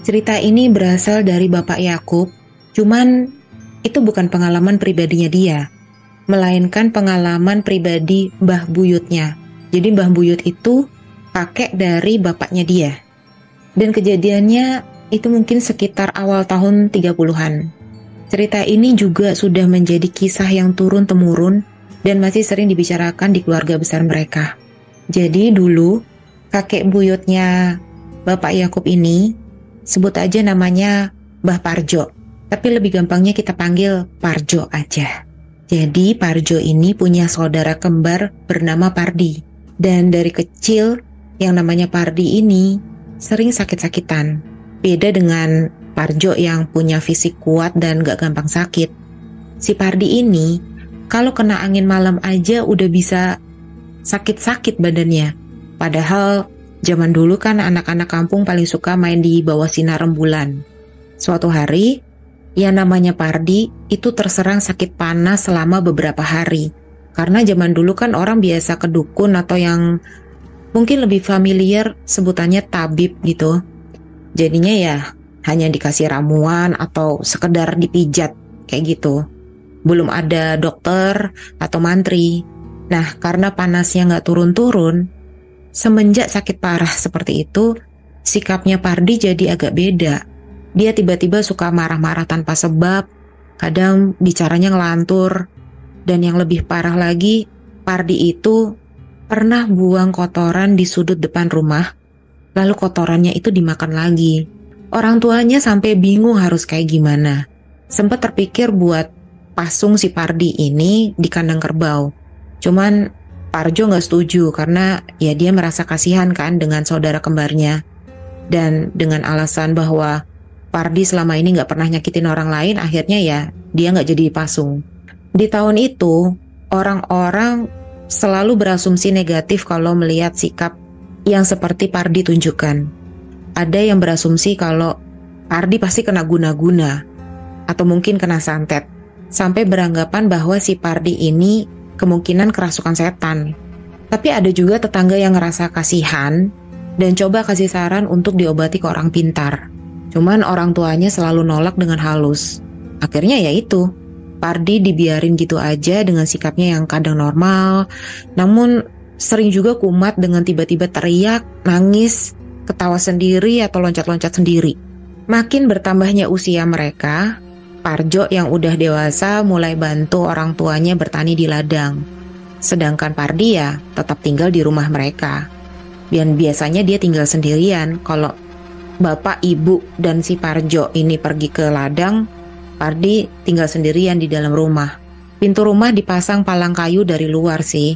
Cerita ini berasal dari Bapak Yakub, cuman itu bukan pengalaman pribadinya dia, melainkan pengalaman pribadi Mbah Buyutnya. Jadi Mbah Buyut itu kakek dari bapaknya dia. Dan kejadiannya itu mungkin sekitar awal tahun 30-an. Cerita ini juga sudah menjadi kisah yang turun-temurun dan masih sering dibicarakan di keluarga besar mereka. Jadi dulu kakek buyutnya Bapak Yakub ini, sebut aja namanya Mbah Parjo, tapi lebih gampangnya kita panggil Parjo aja. Jadi Parjo ini punya saudara kembar bernama Pardi. Dan dari kecil yang namanya Pardi ini sering sakit-sakitan. Beda dengan Parjo yang punya fisik kuat dan gak gampang sakit. Si Pardi ini kalau kena angin malam aja udah bisa sakit-sakit badannya. Padahal zaman dulu kan anak-anak kampung paling suka main di bawah sinar rembulan. Suatu hari, yang namanya Pardi itu terserang sakit panas selama beberapa hari. Karena zaman dulu kan orang biasa ke dukun atau yang mungkin lebih familiar sebutannya tabib gitu. Jadinya ya hanya dikasih ramuan atau sekedar dipijat kayak gitu. Belum ada dokter atau mantri. Nah, karena panasnya nggak turun-turun, semenjak sakit parah seperti itu, sikapnya Pardi jadi agak beda. Dia tiba-tiba suka marah-marah tanpa sebab, kadang bicaranya ngelantur, dan yang lebih parah lagi, Pardi itu pernah buang kotoran di sudut depan rumah, lalu kotorannya itu dimakan lagi. Orang tuanya sampai bingung harus kayak gimana. Sempat terpikir buat pasung si Pardi ini di kandang kerbau. Cuman Parjo nggak setuju karena ya dia merasa kasihan kan dengan saudara kembarnya. Dan dengan alasan bahwa Pardi selama ini nggak pernah nyakitin orang lain, akhirnya ya dia nggak jadi dipasung. Di tahun itu, orang-orang selalu berasumsi negatif kalau melihat sikap yang seperti Pardi tunjukkan. Ada yang berasumsi kalau Pardi pasti kena guna-guna atau mungkin kena santet, sampai beranggapan bahwa si Pardi ini kemungkinan kerasukan setan. Tapi ada juga tetangga yang ngerasa kasihan dan coba kasih saran untuk diobati ke orang pintar. Cuman orang tuanya selalu nolak dengan halus. Akhirnya ya itu, Pardi dibiarin gitu aja dengan sikapnya yang kadang normal, namun sering juga kumat dengan tiba-tiba teriak, nangis, ketawa sendiri atau loncat-loncat sendiri. Makin bertambahnya usia mereka, Parjo yang udah dewasa mulai bantu orang tuanya bertani di ladang. Sedangkan Pardi ya tetap tinggal di rumah mereka. Dan biasanya dia tinggal sendirian. Kalau bapak, ibu, dan si Parjo ini pergi ke ladang, Pardi tinggal sendirian di dalam rumah. Pintu rumah dipasang palang kayu dari luar sih,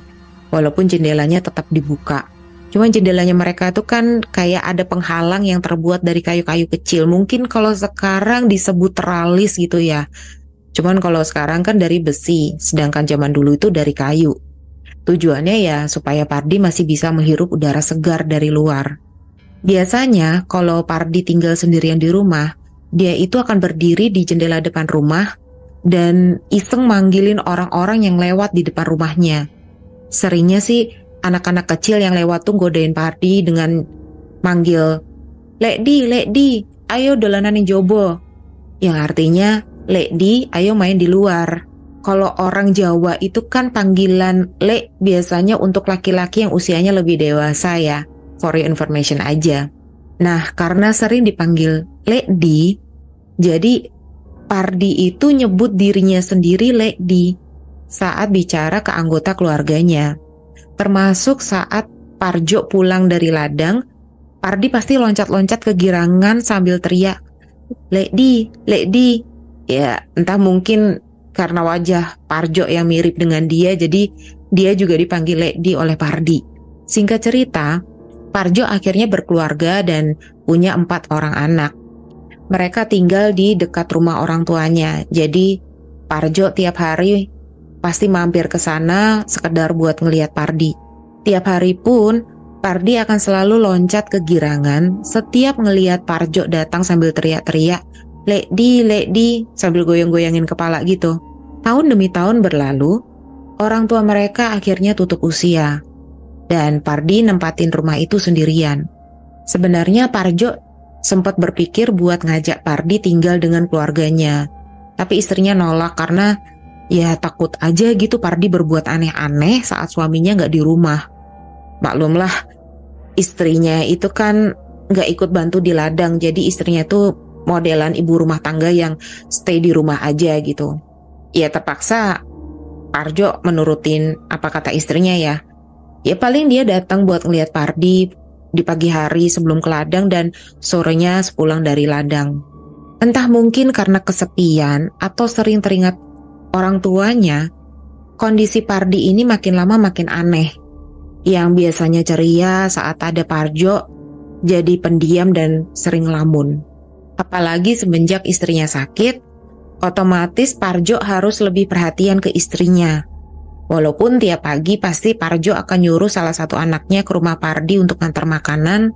walaupun jendelanya tetap dibuka. Cuman jendelanya mereka tuh kan kayak ada penghalang yang terbuat dari kayu-kayu kecil. Mungkin kalau sekarang disebut teralis gitu ya. Cuman kalau sekarang kan dari besi, sedangkan zaman dulu itu dari kayu. Tujuannya ya supaya Pardi masih bisa menghirup udara segar dari luar. Biasanya kalau Pardi tinggal sendirian di rumah, dia itu akan berdiri di jendela depan rumah dan iseng manggilin orang-orang yang lewat di depan rumahnya. Seringnya sih anak-anak kecil yang lewat tuh godain Pardi dengan manggil, Lekdi, ayo dolanan jobo. Yang artinya, Lekdi, ayo main di luar. Kalau orang Jawa itu kan panggilan Lek biasanya untuk laki-laki yang usianya lebih dewasa ya. For your information aja. Nah, karena sering dipanggil Lekdi, jadi Pardi itu nyebut dirinya sendiri Lekdi saat bicara ke anggota keluarganya. Termasuk saat Parjo pulang dari ladang, Pardi pasti loncat-loncat kegirangan sambil teriak, Lekdi. Ya, entah mungkin karena wajah Parjo yang mirip dengan dia, jadi dia juga dipanggil Lekdi oleh Pardi. Singkat cerita, Parjo akhirnya berkeluarga dan punya 4 orang anak. Mereka tinggal di dekat rumah orang tuanya, jadi Parjo tiap hari pasti mampir ke sana sekedar buat ngelihat Pardi. Tiap hari pun Pardi akan selalu loncat ke girangan setiap ngelihat Parjo datang sambil teriak-teriak, Lekdi, sambil goyang-goyangin kepala gitu. Tahun demi tahun berlalu, orang tua mereka akhirnya tutup usia, dan Pardi nempatin rumah itu sendirian. Sebenarnya Parjo sempat berpikir buat ngajak Pardi tinggal dengan keluarganya. Tapi istrinya nolak karena ya takut aja gitu Pardi berbuat aneh-aneh saat suaminya nggak di rumah. Maklumlah, istrinya itu kan nggak ikut bantu di ladang, jadi istrinya tuh modelan ibu rumah tangga yang stay di rumah aja gitu. Ya terpaksa Parjo menurutin apa kata istrinya ya. Ya paling dia datang buat ngeliat Pardi di pagi hari sebelum ke ladang dan sorenya sepulang dari ladang. Entah mungkin karena kesepian atau sering teringat orang tuanya, kondisi Pardi ini makin lama makin aneh. Yang biasanya ceria saat ada Parjo, jadi pendiam dan sering ngelamun. Apalagi semenjak istrinya sakit, otomatis Parjo harus lebih perhatian ke istrinya. Walaupun tiap pagi pasti Parjo akan nyuruh salah satu anaknya ke rumah Pardi untuk ngantar makanan,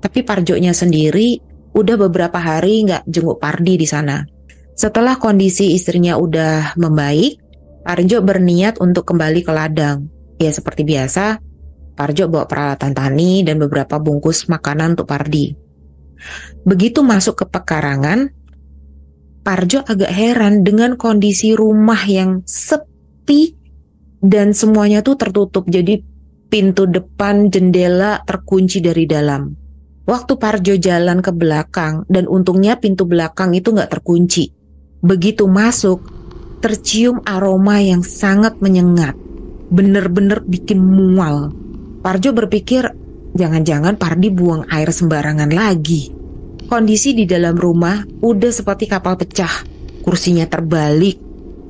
tapi Parjonya sendiri udah beberapa hari nggak jenguk Pardi di sana. Setelah kondisi istrinya udah membaik, Parjo berniat untuk kembali ke ladang. Ya seperti biasa, Parjo bawa peralatan tani dan beberapa bungkus makanan untuk Pardi. Begitu masuk ke pekarangan, Parjo agak heran dengan kondisi rumah yang sepi dan semuanya tuh tertutup, jadi pintu depan, jendela terkunci dari dalam. Waktu Parjo jalan ke belakang, dan untungnya pintu belakang itu nggak terkunci. Begitu masuk, tercium aroma yang sangat menyengat. Bener-bener bikin mual. Parjo berpikir, jangan-jangan Pardi buang air sembarangan lagi. Kondisi di dalam rumah udah seperti kapal pecah. Kursinya terbalik,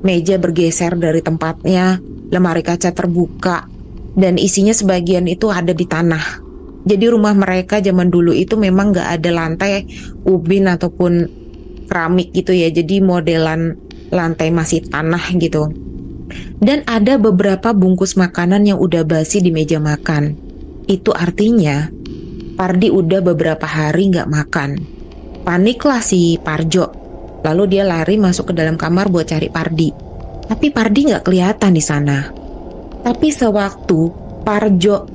meja bergeser dari tempatnya, lemari kaca terbuka, dan isinya sebagian itu ada di tanah. Jadi rumah mereka zaman dulu itu memang gak ada lantai ubin ataupun keramik gitu ya. Jadi modelan lantai masih tanah gitu. Dan ada beberapa bungkus makanan yang udah basi di meja makan. Itu artinya Pardi udah beberapa hari gak makan. Paniklah si Parjo. Lalu dia lari masuk ke dalam kamar buat cari Pardi. Tapi Pardi nggak kelihatan di sana. Tapi sewaktu Parjo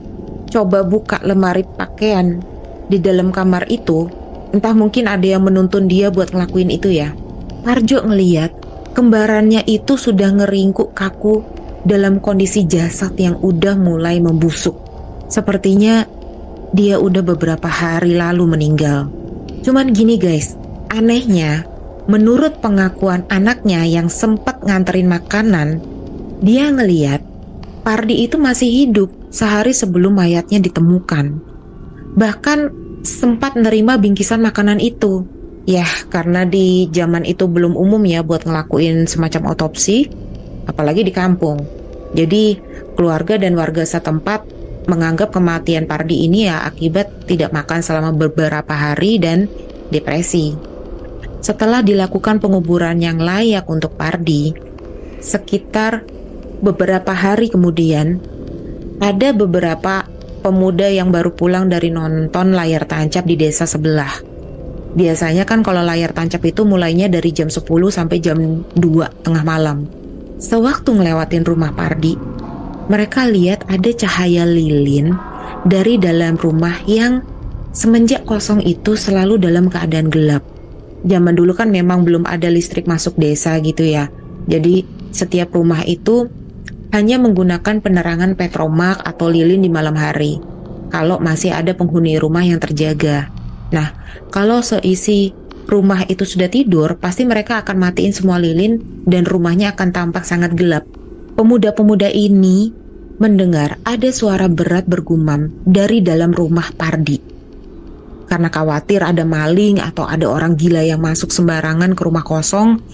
coba buka lemari pakaian di dalam kamar itu, entah mungkin ada yang menuntun dia buat ngelakuin itu ya. Parjo ngeliat kembarannya itu sudah ngeringkuk kaku dalam kondisi jasad yang udah mulai membusuk. Sepertinya dia udah beberapa hari lalu meninggal. Cuman gini guys, anehnya menurut pengakuan anaknya yang sempat nganterin makanan, dia ngeliat Pardi itu masih hidup sehari sebelum mayatnya ditemukan. Bahkan sempat nerima bingkisan makanan itu. Ya, karena di zaman itu belum umum ya buat ngelakuin semacam otopsi, apalagi di kampung. Jadi keluarga dan warga setempat menganggap kematian Pardi ini ya akibat tidak makan selama beberapa hari dan depresi. Setelah dilakukan penguburan yang layak untuk Pardi, sekitar beberapa hari kemudian, ada beberapa pemuda yang baru pulang dari nonton layar tancap di desa sebelah. Biasanya kan kalau layar tancap itu mulainya dari jam 10 sampai jam 2 tengah malam. Sewaktu ngelewatin rumah Pardi, mereka lihat ada cahaya lilin dari dalam rumah yang semenjak kosong itu selalu dalam keadaan gelap. Zaman dulu kan memang belum ada listrik masuk desa gitu ya. Jadi setiap rumah itu hanya menggunakan penerangan petromak atau lilin di malam hari. Kalau masih ada penghuni rumah yang terjaga. Nah, kalau seisi rumah itu sudah tidur, pasti mereka akan matiin semua lilin dan rumahnya akan tampak sangat gelap. Pemuda-pemuda ini mendengar ada suara berat bergumam dari dalam rumah Pardi. Karena khawatir ada maling atau ada orang gila yang masuk sembarangan ke rumah kosong,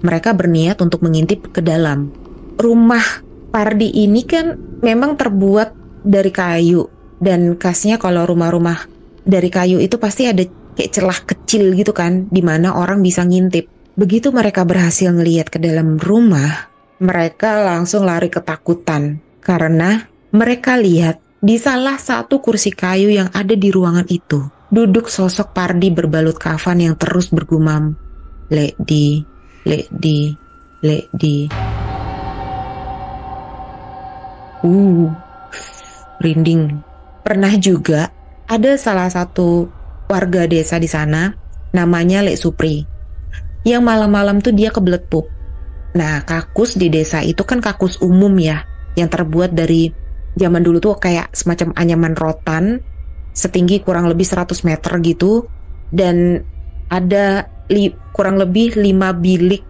mereka berniat untuk mengintip ke dalam. Rumah Pardi ini kan memang terbuat dari kayu, dan khasnya kalau rumah-rumah dari kayu itu pasti ada kayak celah kecil gitu kan, di mana orang bisa ngintip. Begitu mereka berhasil ngelihat ke dalam rumah, mereka langsung lari ketakutan karena mereka lihat di salah satu kursi kayu yang ada di ruangan itu duduk sosok Pardi berbalut kafan yang terus bergumam, "Lekdi, Lekdi, Lekdi." Rinding. Pernah juga ada salah satu warga desa di sana, namanya Lek Supri. Yang malam-malam tuh dia kebelet pup. Nah, kakus di desa itu kan kakus umum ya, yang terbuat dari zaman dulu tuh kayak semacam anyaman rotan, setinggi kurang lebih 100 meter gitu, dan ada kurang lebih 5 bilik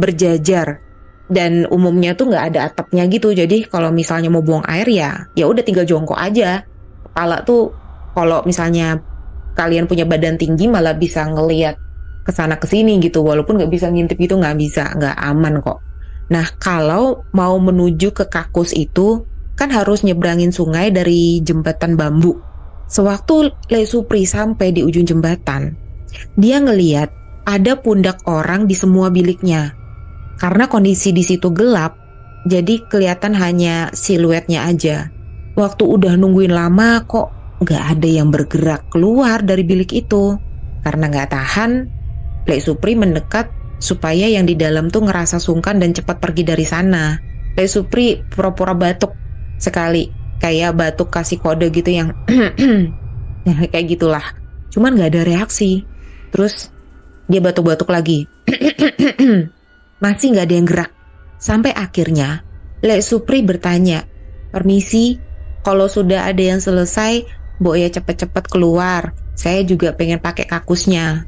berjajar. Dan umumnya tuh nggak ada atapnya gitu, jadi kalau misalnya mau buang air ya udah tinggal jongkok aja. Kepala tuh kalau misalnya kalian punya badan tinggi malah bisa ngelihat kesana kesini gitu, walaupun nggak bisa ngintip gitu, nggak bisa, nggak aman kok. Nah, kalau mau menuju ke kakus itu kan harus nyebrangin sungai dari jembatan bambu. Sewaktu Lek Supri sampai di ujung jembatan, dia ngeliat ada pundak orang di semua biliknya. Karena kondisi di situ gelap, jadi kelihatan hanya siluetnya aja. Waktu udah nungguin lama kok nggak ada yang bergerak keluar dari bilik itu. Karena nggak tahan, Lek Supri mendekat supaya yang di dalam tuh ngerasa sungkan dan cepat pergi dari sana. Lek Supri pura-pura batuk sekali, kayak batuk kasih kode gitu yang kayak gitulah. Cuman nggak ada reaksi. Terus dia batuk-batuk lagi. Masih nggak ada yang gerak. Sampai akhirnya Lek Supri bertanya, "Permisi, kalau sudah ada yang selesai, Mbok ya cepet-cepet keluar. Saya juga pengen pakai kakusnya."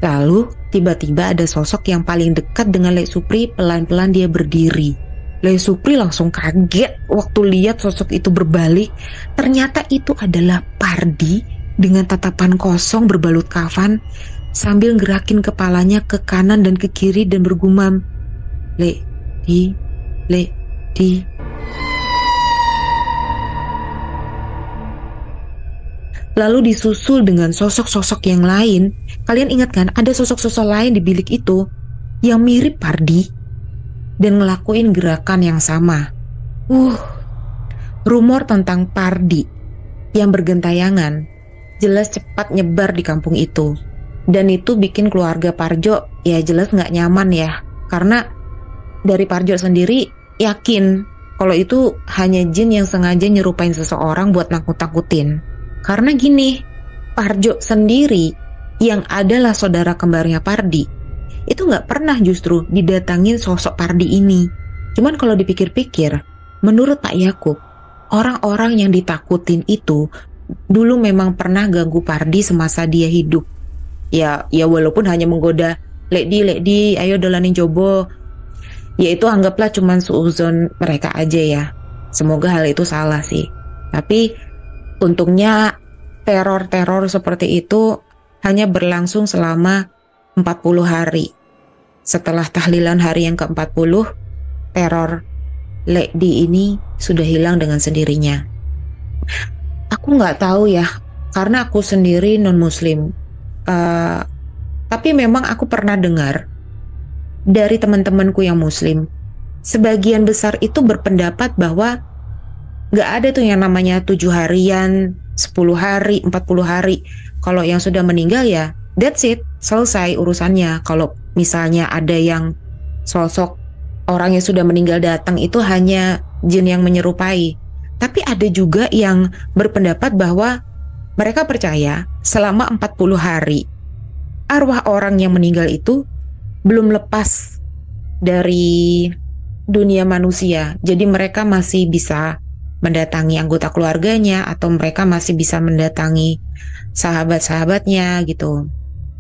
Lalu tiba-tiba ada sosok yang paling dekat dengan Lek Supri, pelan-pelan dia berdiri. Lek Supri langsung kaget waktu lihat sosok itu berbalik. Ternyata itu adalah Pardi dengan tatapan kosong berbalut kafan, sambil gerakin kepalanya ke kanan dan ke kiri dan bergumam, "Lek di, Lek di." Lalu disusul dengan sosok-sosok yang lain. Kalian ingat kan ada sosok-sosok lain di bilik itu yang mirip Pardi dan ngelakuin gerakan yang sama. Rumor tentang Pardi yang bergentayangan jelas cepat nyebar di kampung itu. Dan itu bikin keluarga Parjo ya jelas nggak nyaman ya. Karena dari Parjo sendiri yakin kalau itu hanya jin yang sengaja nyerupain seseorang buat nakut-nakutin. Karena gini, Parjo sendiri yang adalah saudara kembarnya Pardi itu nggak pernah justru didatangin sosok Pardi ini. Cuman kalau dipikir-pikir, menurut Pak Yakub, orang-orang yang ditakutin itu dulu memang pernah ganggu Pardi semasa dia hidup. Ya walaupun hanya menggoda, Lek di, ayo dolanin jobo. Ya itu anggaplah cuman suuzon mereka aja ya. Semoga hal itu salah sih. Tapi untungnya teror-teror seperti itu hanya berlangsung selama 40 hari. Setelah tahlilan hari yang ke-40, teror Lek Di ini sudah hilang dengan sendirinya. Aku nggak tahu ya, karena aku sendiri non-muslim. Tapi memang aku pernah dengar dari teman-temanku yang muslim, sebagian besar itu berpendapat bahwa nggak ada tuh yang namanya 7 harian, 10 hari, 40 hari. Kalau yang sudah meninggal ya that's it, selesai urusannya. Kalau misalnya ada yang sosok orang yang sudah meninggal datang, itu hanya jin yang menyerupai. Tapi ada juga yang berpendapat bahwa mereka percaya selama 40 hari arwah orang yang meninggal itu belum lepas dari dunia manusia. Jadi mereka masih bisa mendatangi anggota keluarganya, atau mereka masih bisa mendatangi sahabat-sahabatnya gitu.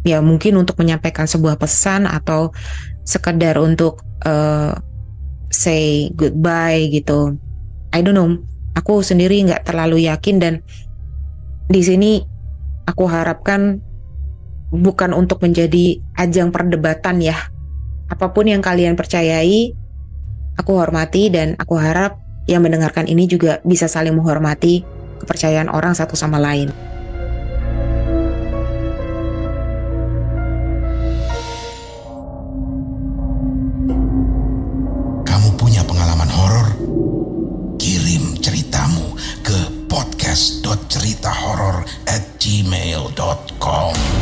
Ya mungkin untuk menyampaikan sebuah pesan atau sekedar untuk say goodbye gitu. I don't know. Aku sendiri nggak terlalu yakin, dan di sini aku harapkan bukan untuk menjadi ajang perdebatan ya. Apapun yang kalian percayai, aku hormati, dan aku harap yang mendengarkan ini juga bisa saling menghormati kepercayaan orang satu sama lain. Kamu punya pengalaman horor? Kirim ceritamu ke podcast.ceritahoror@gmail.com.